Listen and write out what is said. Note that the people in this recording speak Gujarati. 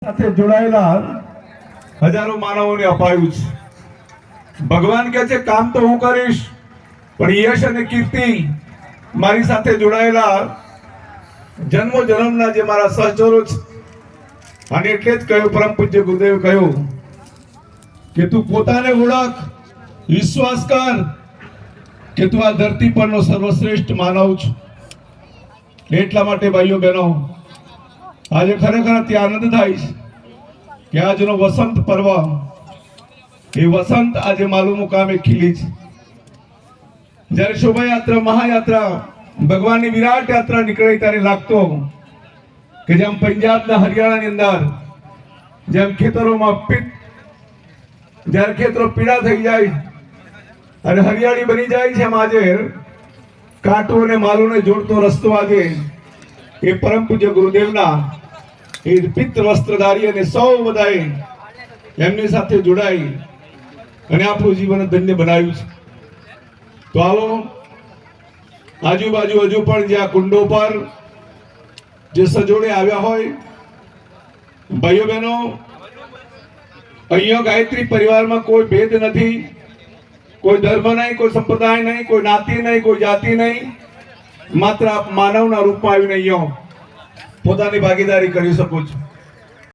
સાથે જોડાયેલા હજારો માનવોને અપાયું છે। ભગવાન કહે છે કામ તો હું કરીશ, પણ યશ અને કીર્તિ મારી સાથે જોડાયેલા જન્મો જન્મના જે મારા સહચરો છે। અને એટલે જ કહ્યું, પરમ પૂજ્ય ગુરુદેવ કહ્યું કે તું પોતાને ઓળખ, વિશ્વાસ કર કે તું આ ધરતી પરનો સર્વશ્રેષ્ઠ માનવ છે। એટલા માટે ભાઈઓ બહેનો, આજે ખરેખર અતિ આનંદ થાય છે કે આજનો વસંત પર્વ, એ વસંત આજે માલુ મુકામે ખીલી છે। જ્યારે શોભાયાત્રા, મહાયાત્રા, ભગવાનની વિરાટ યાત્રા નીકળે ત્યારે લાગતો કે જેમ પંજાબના હરિયાણાની અંદર જેમ ખેતરોમાં જ્યારે ખેતરો પીળા થઈ જાય અને હરિયાળી બની જાય છે, એમ આજે કાંટો અને માલુને જોડતો રસ્તો આજે એ પરમ પૂજ્ય ગુરુદેવના એ પિત્ત વસ્ત્રધારી અને સૌ બધાએ એમની સાથે જોડાઈ અને આપણું જીવન ધન્ય બનાવ્યું છે। તો આવો આજુબાજુ હજુ પણ જ્યાં કુંડો પર જે સજોડે આવ્યા હોય ભાઈઓ બહેનો, અહીંયા ગાયત્રી પરિવારમાં કોઈ ભેદ નથી, કોઈ ધર્મ નહીં, કોઈ સંપ્રદાય નહીં, કોઈ જ્ઞાતિ નહીં, કોઈ જાતિ નહીં, માત્ર આપ માનવના રૂપમાં આવીને અહીંયા પોતાની ભાગીદારી કરી શકો છો।